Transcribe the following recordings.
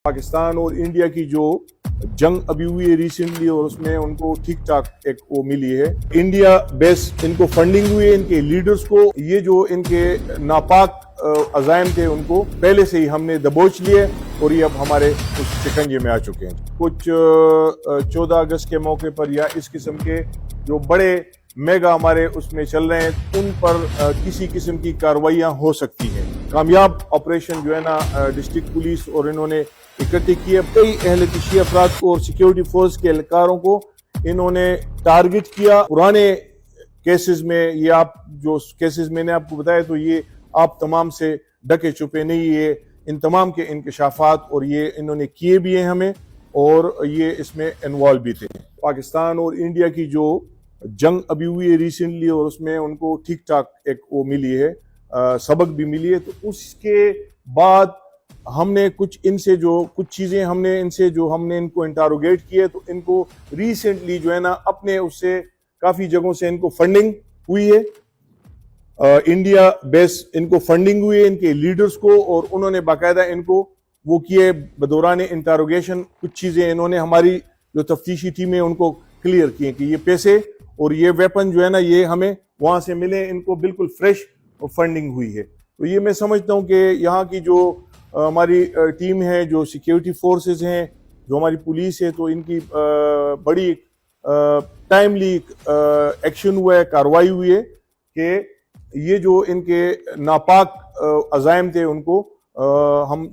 پاکستان اور انڈیا کی جو جنگ ابھی ہوئی ہے ریسنٹلی، اور اس میں ان کو ٹھیک ٹھاک ایک وہ ملی ہے انڈیا بیس، ان کو فنڈنگ ہوئی ہے، ان کے لیڈرز کو یہ جو ان کے ناپاک عزائم تھے ان کو پہلے سے ہی ہم نے دبوچ لیے، اور یہ اب ہمارے اس شکنجے میں آ چکے ہیں۔ کچھ 14 اگست کے موقع پر یا اس قسم کے جو بڑے میگا ہمارے اس میں چل رہے ہیں، ان پر کسی قسم کی کارروائیاں ہو سکتی ہیں۔ کامیاب آپریشن جو ہے نا ڈسٹرکٹ پولیس اور انہوں نے اکٹھے کیے، کئی اہل کشی افراد کو اور سیکیورٹی فورس کے اہلکاروں کو انہوں نے ٹارگٹ کیا۔ پرانے کیسز میں، یہ آپ جو کیسز میں نے آپ کو بتایا، تو یہ آپ تمام سے ڈکے چھپے نہیں، یہ ان تمام کے انکشافات اور یہ انہوں نے کیے بھی ہیں ہمیں، اور یہ اس میں انوالو بھی تھے۔ پاکستان اور انڈیا کی جو جنگ ابھی ہوئی ہے ریسنٹلی، اور اس میں ان کو ٹھیک ٹھاک ایک وہ ملی ہے، سبق بھی ملی ہے، تو اس کے بعد ہم نے کچھ چیزیں ہم نے ان کو انٹاروگیٹ کیے، تو ان کو ریسنٹلی جو ہے نا اپنے اس سے کافی جگہوں سے ان کو فنڈنگ ہوئی ہے، انڈیا بیس ان کو فنڈنگ ہوئی ہے ان کے لیڈرز کو، اور انہوں نے باقاعدہ ان کو وہ کیے بدوران انٹاروگیشن، کچھ چیزیں انہوں نے ہماری جو تفتیشی ٹیمیں ان کو کلیئر کیے کہ یہ پیسے اور یہ ویپن جو ہے نا یہ ہمیں وہاں سے ملے، ان کو بالکل فریش فنڈنگ ہوئی ہے۔ تو یہ میں سمجھتا ہوں کہ یہاں کی جو ہماری ٹیم ہے، جو سیکیورٹی فورسز ہیں، جو ہماری پولیس ہے، تو ان کی بڑی ٹائملی ایکشن ہوا ہے، کارروائی ہوئی ہے کہ یہ جو ان کے ناپاک عزائم تھے ان کو ہم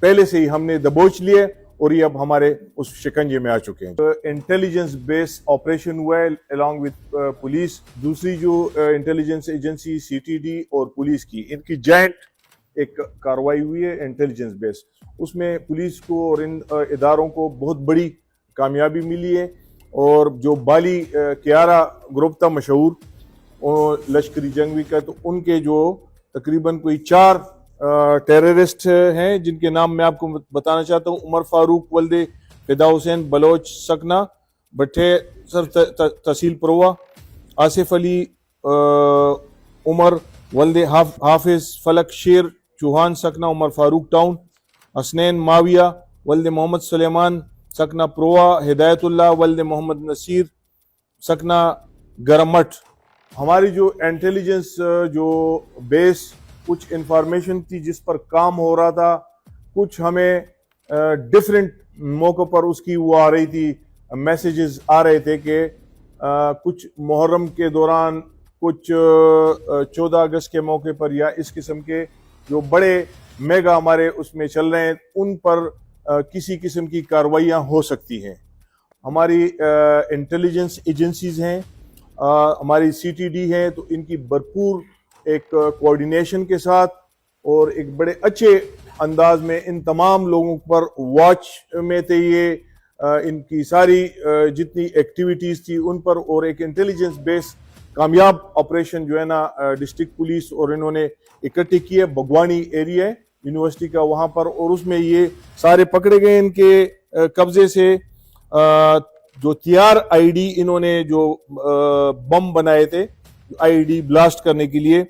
پہلے سے ہی ہم نے دبوچ لیے، اور یہ اب ہمارے اس شکنجے میں آ چکے ہیں۔ انٹیلیجنس بیس آپریشن ہوا ہے along with پولیس، دوسری جو انٹیلیجنس ایجنسی CTD اور پولیس کی، ان کی جوائنٹ ایک کارروائی ہوئی ہے انٹیلیجنس بیس، اس میں پولیس کو اور ان اداروں کو بہت بڑی کامیابی ملی ہے، اور جو بالی کیارا گروپ تھا مشہور لشکری جنگی کا، تو ان کے جو تقریباً کوئی 4 ٹیررسٹ ہیں جن کے نام میں آپ کو بتانا چاہتا ہوں: عمر فاروق ولد فدا حسین بلوچ سکنا بٹھے سر تحصیل پروا، آصف علی عمر ولد حافظ فلک شیر چوہان سکنا عمر فاروق ٹاؤن، حسنین معاویہ ولد محمد سلیمان سکنا پروا، ہدایت اللہ ولد محمد نصیر سکنا گرمٹ۔ ہماری جو انٹیلیجنس جو بیس کچھ انفارمیشن تھی جس پر کام ہو رہا تھا، کچھ ہمیں ڈیفرنٹ موقع پر اس کی وہ آ رہی تھی، میسیجز آ رہے تھے کہ کچھ محرم کے دوران، کچھ 14 اگست کے موقع پر یا اس قسم کے جو بڑے میگا ہمارے اس میں چل رہے ہیں، ان پر کسی قسم کی کارروائیاں ہو سکتی ہیں۔ ہماری انٹیلیجنس ایجنسیز ہیں، ہماری CTD ہیں، تو ان کی بھرپور ایک کوارڈینیشن کے ساتھ اور ایک بڑے اچھے انداز میں ان تمام لوگوں پر واچ میں تھے، یہ ان کی ساری جتنی ایکٹیویٹیز تھی ان پر، اور ایک انٹیلیجنس بیس کامیاب آپریشن جو ہے نا ڈسٹرکٹ پولیس اور انہوں نے اکٹھے کیے، بگوانی ایریا ہے یونیورسٹی کا وہاں پر، اور اس میں یہ سارے پکڑے گئے ان کے قبضے سے۔ جو تیار ID انہوں نے جو بم بنائے تھے ID بلاسٹ کرنے کے لیے،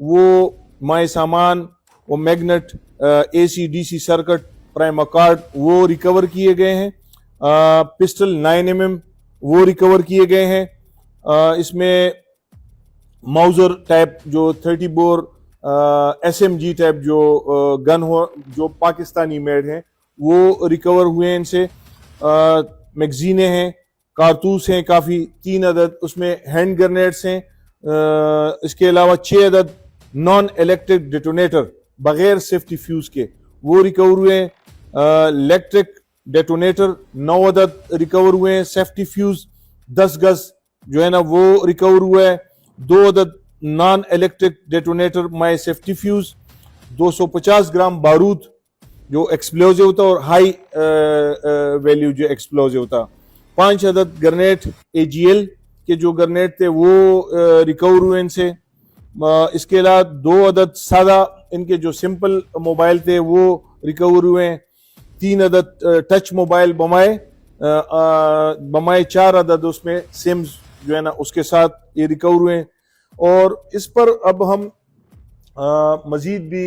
وہ مائع سامان، وہ magnet, AC/DC circuit, prime card وہ ریکور کیے گئے ہیں، پسٹل 9mm وہ ریکور کیے گئے ہیں، اس میں ماؤزر ٹائپ جو 30 بور SMG ٹائپ جو گن ہو جو پاکستانی میڈ ہیں وہ ریکور ہوئے ہیں ان سے، میگزینیں ہیں، کارتوس ہیں کافی 3 عدد، اس میں ہینڈ گرنیڈز ہیں، اس کے علاوہ 6 عدد نان الیکٹرک ڈیٹونیٹر بغیر سیفٹی فیوز کے وہ ریکور ہوئے ہیں، الیکٹرک ڈیٹونیٹر 9 عدد ریکور ہوئے ہیں، سیفٹی فیوز 10 گز جو ہے نا وہ ریکور ہوا ہے، 2 عدد نان الیکٹرک ڈیٹونیٹر مائع سیفٹی فیوز، 250 گرام بارود جو ایکسپلوزیو ہوتا اور ہائی ویلیو جو ایکسپلوزیو ہوتا، 5 عدد گرنیٹ AGL کے جو گرنیٹ تھے وہ ریکور ہوئے ان سے، اس کے علاوہ 2 عدد سادہ ان کے جو سمپل موبائل تھے وہ ریکور ہوئے ہیں، 3 عدد ٹچ موبائل بمائے 4 عدد اس میں سمز جو ہے نا اس کے ساتھ یہ ریکور ہوئے ہیں، اور اس پر اب ہم مزید بھی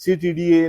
CTDA,